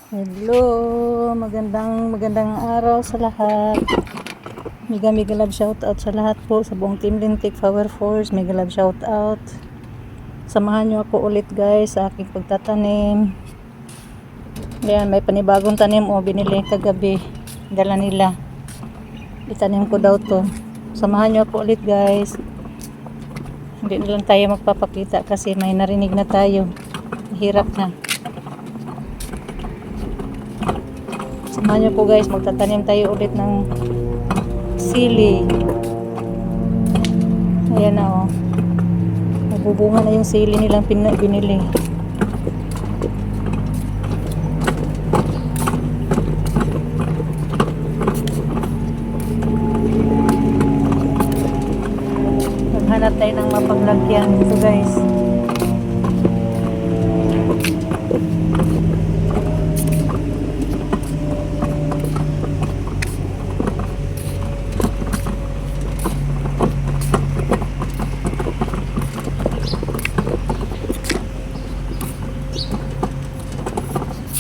Hello, magandang araw sa lahat. Mega love shout out sa lahat po sa buong Team Lintik Power Force. Mega love shout out. Samahan niyo ako ulit guys sa aking pagtatanim. Ayan, may panibagong tanim binili kagabi. Dala nila. Itanim ko daw to. Samahan niyo ako ulit guys. Hindi na lang tayo magpapakita kasi may narinig na tayo. Hirap na. Samahan niyo po guys, magtatanim tayo ulit ng sili. Ayan na Nabubunga na yung sili nilang binili. Maghanap tayo ng mapaglagyan dito guys.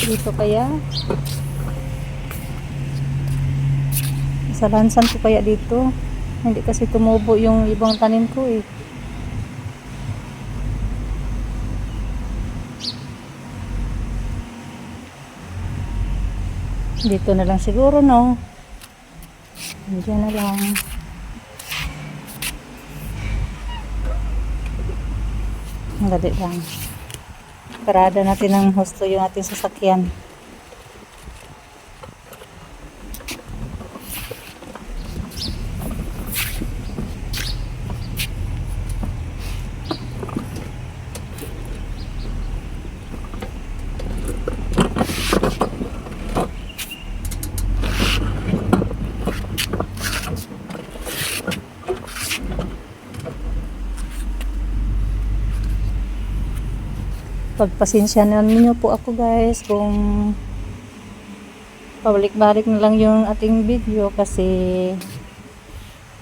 Dito kaya sa lansan ko kaya dito, hindi kasi tumubo yung ibang tanim ko dito na lang siguro diyan na lang. Dali lang. Parada natin ng husto yung ating sasakyan. Pagpasensyahan niyo po ako guys kung pabalik-balik na lang yung ating video kasi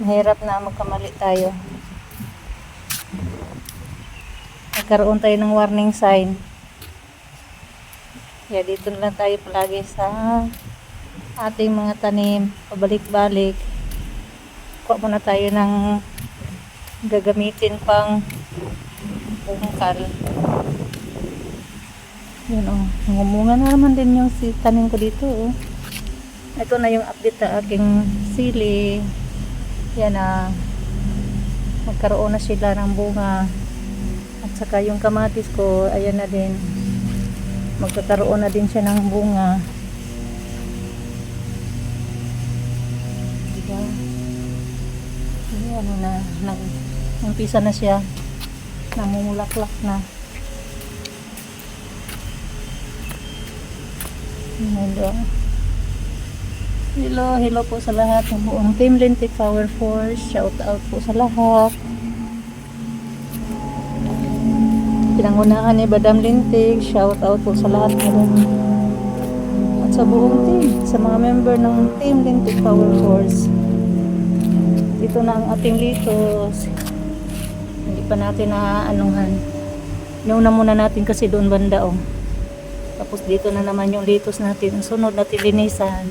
mahirap na magkamali tayo. Nagkaroon tayo ng warning sign. Kaya dito na lang tayo palagi sa ating mga tanim. Pabalik-balik. Kuha muna tayo ng gagamitin pang bungkal. Yun ngumunga na naman din yung tanim ko dito Ito na yung update na aking sili. Yan magkaroon na sila ng bunga. At saka yung kamatis ko, ayan na din. Magkakaroon na din siya ng bunga. Diba? Ayan umpisa na siya. Namumulaklak na. Hello po sa lahat ng buong Team Lintik Power Force. Shout out po sa lahat. Pinangunahan ni Badam Lintik. Shout out po sa lahat at sa buong team, sa mga member ng Team Lintik Power Force. Ito na ang ating litos. Hindi pa natin naaanuhan. Inauna muna natin kasi doon banda Tapos dito na naman yung litos natin. Ang sunod natin linisan.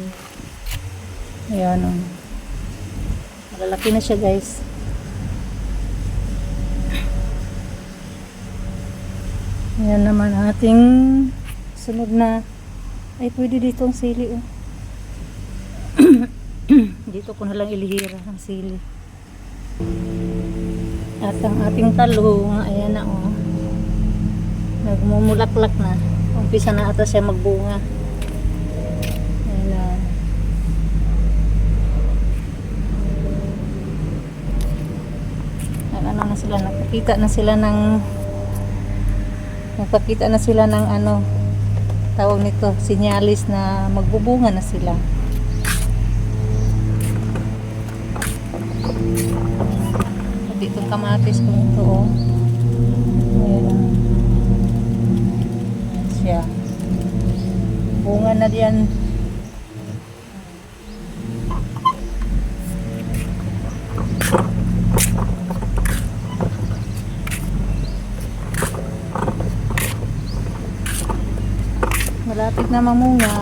Ayan malalaki na siya guys. Ayan naman ating sunod na. Ay pwede dito ang sili Dito ko na lang ilihira ang sili. At ang ating talong, ayan na nagmumulaklak na. Umpisa na ata siya magbunga. Ayan na sila, nagpakita na sila ng tawag nito, sinyalis na magbubunga na sila. At dito kamatis ko ito siya. Bunga na diyan. Malapit na mamunga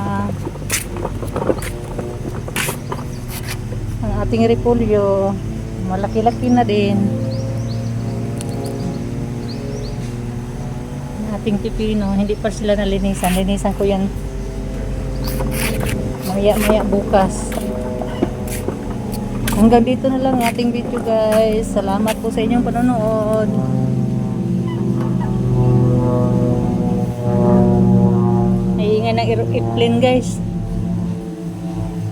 ang ating repolyo. Malaki-laki na din ang ating pipino. Hindi pa sila nalinisan ko yan maya bukas. Hanggang dito na lang ang ating video guys. Salamat po sa inyong panonood. Naiingay ng airplane guys.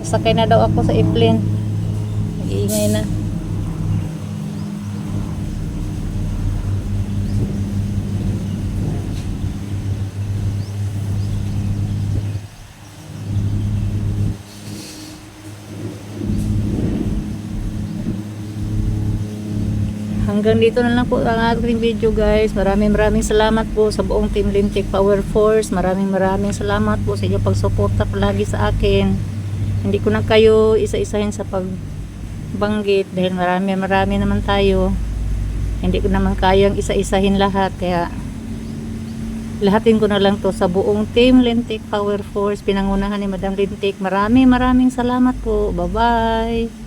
Sakay na daw ako sa airplane. Naiingay na. Hanggang dito na lang po ang ating video guys. Maraming salamat po sa buong Team Lintik Power Force. Maraming salamat po sa inyong pagsuporta palagi sa akin. Hindi ko na kayo isa-isahin sa pagbanggit dahil marami naman tayo. Hindi ko naman kayang isa-isahin lahat, kaya lahatin ko na lang to sa buong Team Lintik Power Force, pinangunahan ni Madam Lintik. Maraming salamat po. Bye bye.